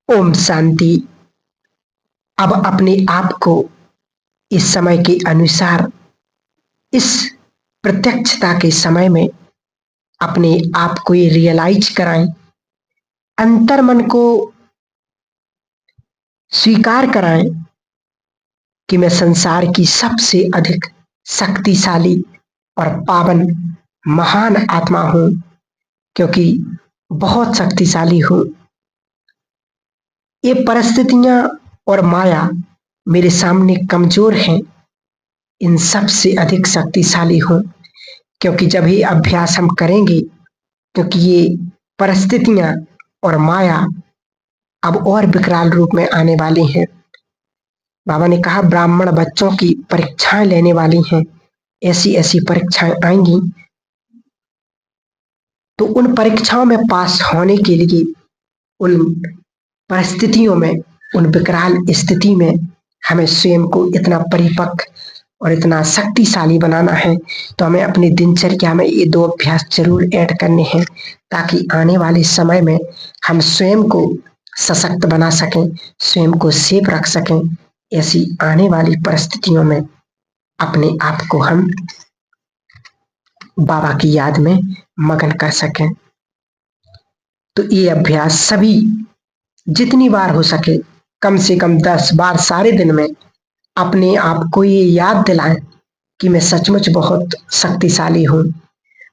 ओम शांति। अब अपने आप को इस समय के अनुसार इस प्रत्यक्षता के समय में अपने आप को ये रियलाइज कराएं, अंतर्मन को स्वीकार कराएं कि मैं संसार की सबसे अधिक शक्तिशाली और पावन महान आत्मा हूं, क्योंकि बहुत शक्तिशाली हूं। ये परिस्थितियां और माया मेरे सामने कमजोर हैं, इन सब से अधिक शक्तिशाली हूं, क्योंकि जब ये अभ्यास हम करेंगे, क्योंकि ये परिस्थितियां और माया अब और विकराल रूप में आने वाली हैं। बाबा ने कहा ब्राह्मण बच्चों की परीक्षाएं लेने वाली हैं, ऐसी ऐसी परीक्षाएं आएंगी, तो उन परीक्षाओं में पास होने के लिए उन परिस्थितियों में, उन विकराल स्थिति में हमें स्वयं को इतना परिपक्व और इतना शक्तिशाली बनाना है। तो हमें अपनी दिनचर्या में ये 2 अभ्यास जरूर ऐड करने हैं, ताकि आने वाले समय में हम स्वयं को सशक्त बना सकें, स्वयं को सेफ रख सकें। ऐसी आने वाली परिस्थितियों में अपने आप को हम बाबा की याद में मगन कर सकें। तो ये अभ्यास सभी जितनी बार हो सके, कम से कम 10 बार सारे दिन में अपने आप को ये याद दिलाएं कि मैं सचमुच बहुत शक्तिशाली हूं,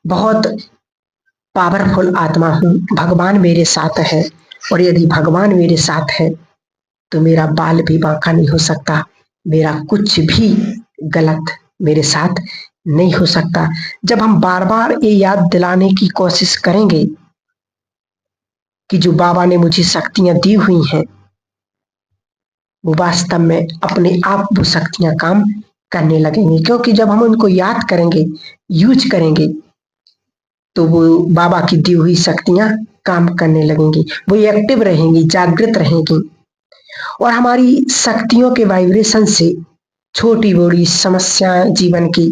बहुत पावरफुल आत्मा हूं, भगवान मेरे साथ है। और यदि भगवान मेरे साथ है तो मेरा बाल भी बांका नहीं हो सकता, मेरा कुछ भी गलत मेरे साथ नहीं हो सकता। जब हम बार बार ये याद दिलाने की कोशिश करेंगे कि जो बाबा ने मुझे शक्तियां दी हुई हैं, वो वास्तव में अपने आप वो शक्तियां काम करने लगेंगी, क्योंकि जब हम उनको याद करेंगे, यूज करेंगे, तो वो बाबा की दी हुई शक्तियां काम करने लगेंगी, वो एक्टिव रहेंगी, जागृत रहेंगी, और हमारी शक्तियों के वाइब्रेशन से छोटी बड़ी समस्याएं जीवन की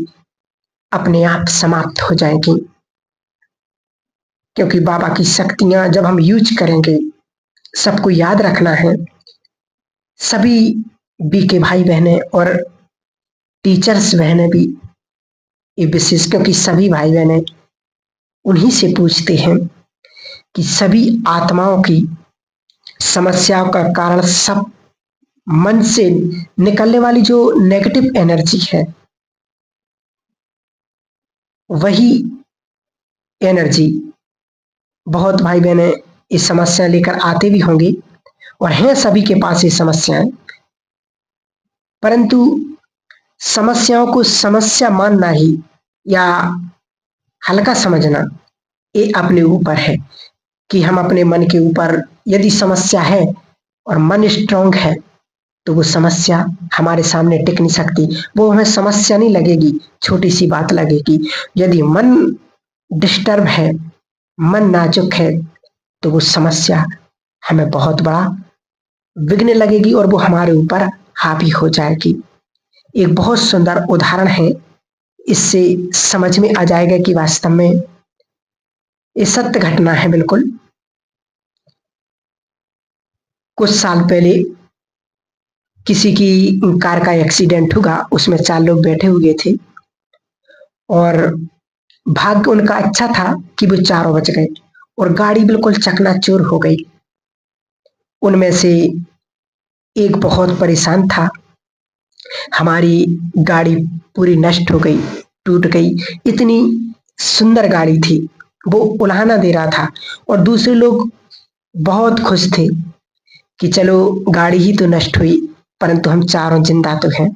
अपने आप समाप्त हो जाएंगी। क्योंकि बाबा की शक्तियां जब हम यूज करेंगे, सबको याद रखना है, सभी बी के भाई बहनें और टीचर्स बहनें भी ये विशेष, क्योंकि सभी भाई बहनें उन्हीं से पूछते हैं कि सभी आत्माओं की समस्याओं का कारण सब मन से निकलने वाली जो नेगेटिव एनर्जी है, वही एनर्जी बहुत भाई बहनें इस समस्या लेकर आते भी होंगे और हैं सभी के पास ये समस्याएं, परंतु समस्याओं को समस्या मानना ही या हल्का समझना, ये अपने ऊपर है कि हम अपने मन के ऊपर, यदि समस्या है और मन स्ट्रांग है, तो वो समस्या हमारे सामने टिक नहीं सकती, वो हमें समस्या नहीं लगेगी, छोटी सी बात लगेगी। यदि मन डिस्टर्ब है, मन नाजुक है, तो वो समस्या हमें बहुत बड़ा विघ्न लगेगी और वो हमारे ऊपर हावी हो जाएगी। एक बहुत सुंदर उदाहरण है, इससे समझ में आ जाएगा कि वास्तव में ये सत्य घटना है। बिल्कुल कुछ साल पहले किसी की कार का एक्सीडेंट हुआ, उसमें 4 लोग बैठे हुए थे और भाग्य उनका अच्छा था कि वो चारों बच गए और गाड़ी बिल्कुल चकनाचूर हो गई। उनमें से एक बहुत परेशान था, हमारी गाड़ी पूरी नष्ट हो गई, टूट गई, इतनी सुंदर गाड़ी थी, वो उल्हाना दे रहा था, और दूसरे लोग बहुत खुश थे कि चलो गाड़ी ही तो नष्ट हुई, परंतु हम चारों जिंदा तो हैं,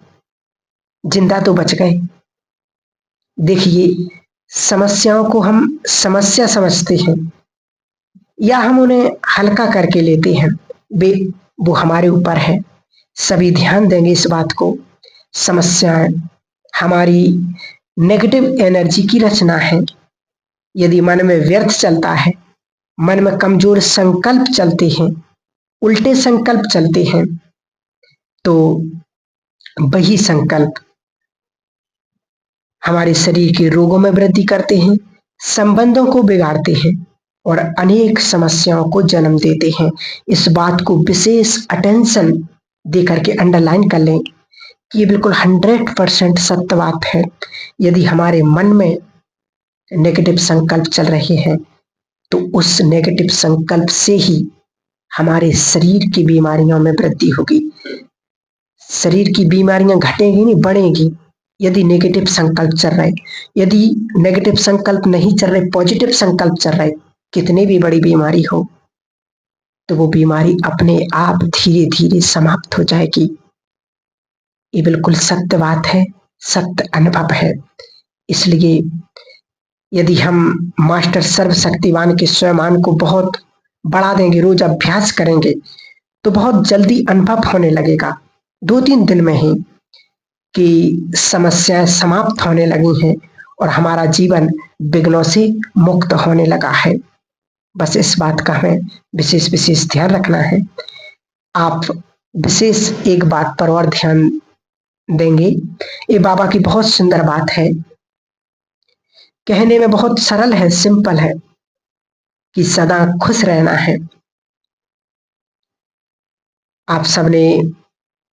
जिंदा तो बच गए। देखिए, समस्याओं को हम समस्या समझते हैं या हम उन्हें हल्का करके लेते हैं, वो हमारे ऊपर है। सभी ध्यान देंगे इस बात को, समस्याएं हमारी नेगेटिव एनर्जी की रचना है। यदि मन में व्यर्थ चलता है, मन में कमजोर संकल्प चलते हैं, उल्टे संकल्प चलते हैं, तो वही संकल्प हमारे शरीर के रोगों में वृद्धि करते हैं, संबंधों को बिगाड़ते हैं और अनेक समस्याओं को जन्म देते हैं। इस बात को विशेष अटेंशन देकर के अंडरलाइन कर लें कि ये बिल्कुल 100% सत्य बात है। यदि हमारे मन में नेगेटिव संकल्प चल रहे हैं तो उस नेगेटिव संकल्प से ही हमारे शरीर की बीमारियों में वृद्धि होगी। शरीर की बीमारियां घटेंगी नहीं, बढ़ेंगी। यदि नेगेटिव संकल्प चल रहे, यदि नेगेटिव संकल्प नहीं चल रहे, पॉजिटिव संकल्प चल रहे, कितनी भी बड़ी बीमारी हो तो वो बीमारी अपने आप धीरे धीरे समाप्त हो जाएगी। ये बिल्कुल सत्य बात है, सत्य अनुभव है। इसलिए यदि हम मास्टर सर्वशक्तिवान के स्वयं को बहुत बढ़ा देंगे, रोज अभ्यास करेंगे, तो बहुत जल्दी अनुभव होने लगेगा 2-3 दिन में ही कि समस्याएं समाप्त होने लगी हैं और हमारा जीवन विघ्नों से मुक्त होने लगा है। बस इस बात का हमें विशेष विशेष ध्यान रखना है। आप विशेष एक बात पर और ध्यान देंगे, ये बाबा की बहुत सुंदर बात है, कहने में बहुत सरल है, सिंपल है कि सदा खुश रहना है। आप सबने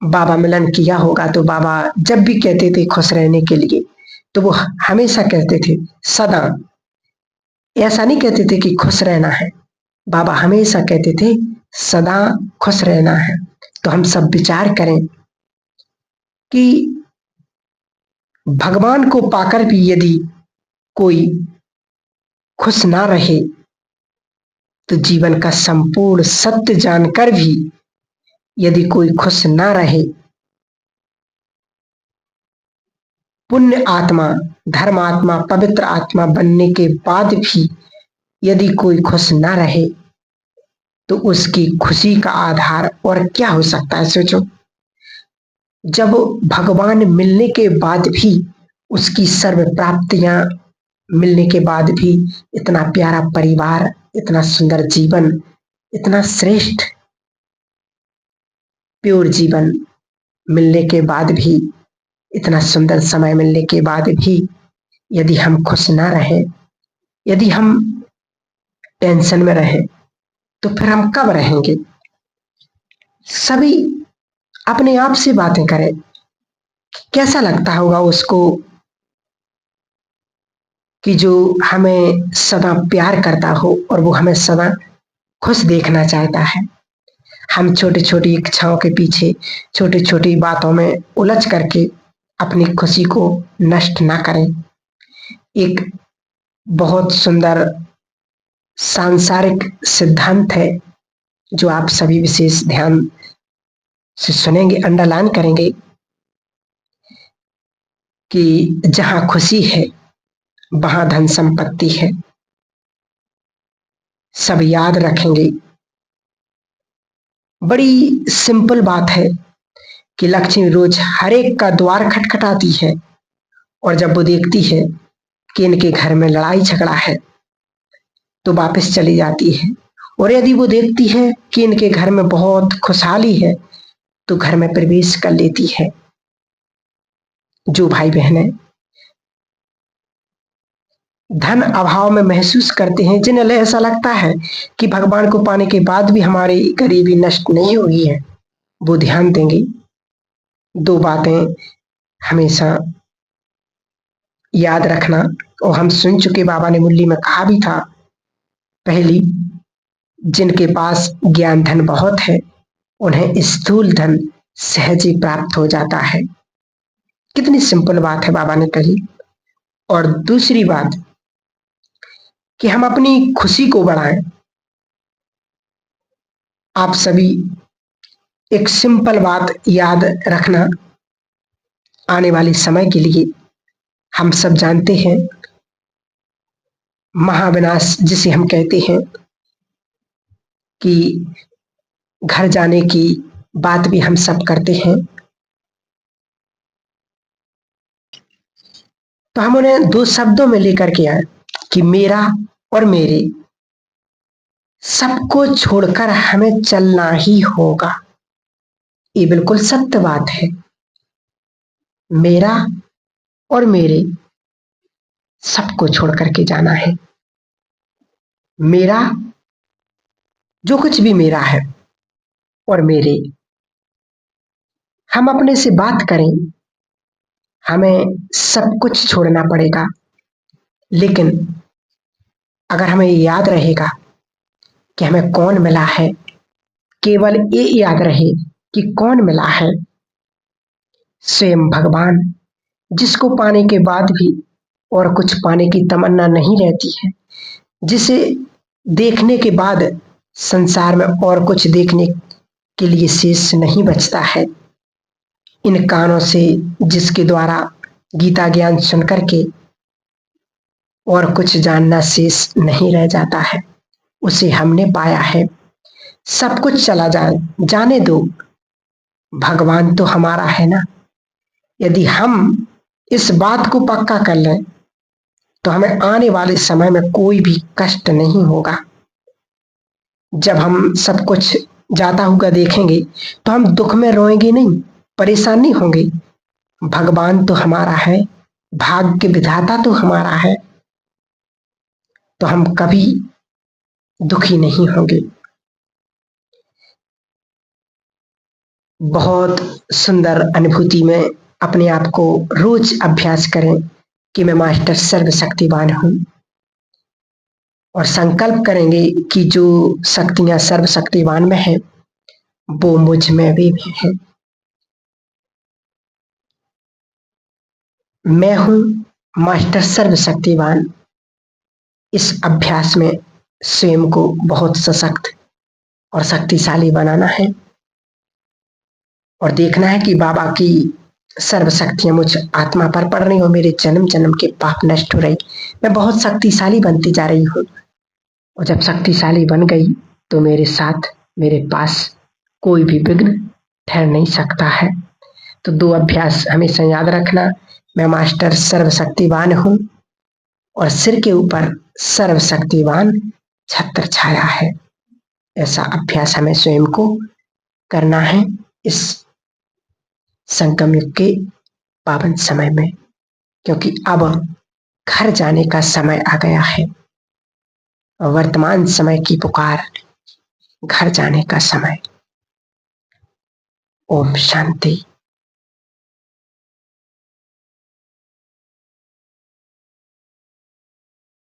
बाबा मिलन किया होगा तो बाबा जब भी कहते थे खुश रहने के लिए तो वो हमेशा कहते थे सदा, ऐसा नहीं कहते थे कि खुश रहना है, बाबा हमेशा कहते थे सदा खुश रहना है। तो हम सब विचार करें कि भगवान को पाकर भी यदि कोई खुश ना रहे तो जीवन का संपूर्ण सत्य जानकर भी यदि कोई खुश ना रहे, पुण्य आत्मा, धर्म आत्मा, पवित्र आत्मा बनने के बाद भी यदि कोई खुश ना रहे तो उसकी खुशी का आधार और क्या हो सकता है? सोचो, जब भगवान मिलने के बाद भी, उसकी सर्व प्राप्तियां मिलने के बाद भी, इतना प्यारा परिवार, इतना सुंदर जीवन, इतना श्रेष्ठ प्योर जीवन मिलने के बाद भी, इतना सुंदर समय मिलने के बाद भी यदि हम खुश ना रहे, यदि हम टेंशन में रहे तो फिर हम कब रहेंगे? सभी अपने आप से बातें करें, कैसा लगता होगा उसको कि जो हमें सदा प्यार करता हो और वो हमें सदा खुश देखना चाहता है। हम छोटी छोटी इच्छाओं के पीछे, छोटी छोटी बातों में उलझ करके अपनी खुशी को नष्ट ना करें। एक बहुत सुंदर सांसारिक सिद्धांत है जो आप सभी विशेष ध्यान से सुनेंगे, अंडरलाइन करेंगे कि जहां खुशी है वहां धन संपत्ति है। सब याद रखेंगे। बड़ी सिंपल बात है कि लक्ष्मी रोज हर एक का द्वार खटखटाती है और जब वो देखती है कि इनके घर में लड़ाई झगड़ा है तो वापस चली जाती है, और यदि वो देखती है कि इनके घर में बहुत खुशहाली है तो घर में प्रवेश कर लेती है। जो भाई बहनें धन अभाव में महसूस करते हैं, जिन्हें ऐसा लगता है कि भगवान को पाने के बाद भी हमारी गरीबी नष्ट नहीं हुई है, वो ध्यान देंगे। 2 बातें हमेशा याद रखना, और हम सुन चुके, बाबा ने मुरली में कहा भी था। पहली, जिनके पास ज्ञान धन बहुत है उन्हें स्थूल धन सहज ही प्राप्त हो जाता है। कितनी सिंपल बात है बाबा ने कही। और दूसरी बात कि हम अपनी खुशी को बढ़ाएं। आप सभी एक सिंपल बात याद रखना, आने वाले समय के लिए हम सब जानते हैं महाविनाश जिसे हम कहते हैं कि घर जाने की बात भी हम सब करते हैं, तो हम उन्हें 2 शब्दों में लेकर के आए कि मेरा और मेरे। सबको छोड़कर हमें चलना ही होगा। ये बिल्कुल सत्य बात है। मेरा और मेरे, सबको छोड़ करके जाना है। मेरा जो कुछ भी मेरा है और मेरे, हम अपने से बात करें, हमें सब कुछ छोड़ना पड़ेगा। लेकिन अगर हमें याद रहेगा कि हमें कौन मिला है, केवल ये याद रहे कि कौन मिला है, स्वयं भगवान, जिसको पाने के बाद भी और कुछ पाने की तमन्ना नहीं रहती है, जिसे देखने के बाद संसार में और कुछ देखने के लिए शेष नहीं बचता है। इन कानों से जिसके द्वारा गीता ज्ञान सुनकर के और कुछ जानना शेष नहीं रह जाता है, उसे हमने पाया है। सब कुछ चला जाए, जाने दो, भगवान तो हमारा है ना। यदि हम इस बात को पक्का कर लें तो हमें आने वाले समय में कोई भी कष्ट नहीं होगा। जब हम सब कुछ जाता हुआ देखेंगे तो हम दुख में रोएंगे नहीं, परेशान नहीं होंगे। भगवान तो हमारा है, भाग्य विधाता तो हमारा है, तो हम कभी दुखी नहीं होंगे। बहुत सुंदर अनुभूति में अपने आप को रोज अभ्यास करें कि मैं मास्टर सर्वशक्तिवान हूं, और संकल्प करेंगे कि जो शक्तियां सर्वशक्तिवान में है वो मुझ में भी है। मैं हूं मास्टर सर्वशक्तिवान। इस अभ्यास में स्वयं को बहुत सशक्त और शक्तिशाली बनाना है और देखना है कि बाबा की सर्व शक्तियां मुझ आत्मा पर पड़ रही हो, मेरे जन्म जन्म के पाप नष्ट हो रही, मैं बहुत शक्तिशाली बनती जा रही हूँ। और जब शक्तिशाली बन गई तो मेरे साथ, मेरे पास कोई भी विघ्न ठहर नहीं सकता है। तो दो अभ्यास हमेशा याद रखना, मैं मास्टर सर्वशक्तिवान हूँ और सिर के ऊपर सर्वशक्तिवान छत्र छाया है। ऐसा अभ्यास हमें स्वयं को करना है इस संगम युग के पावन समय में, क्योंकि अब घर जाने का समय आ गया है। वर्तमान समय की पुकार, घर जाने का समय। ओम शांति।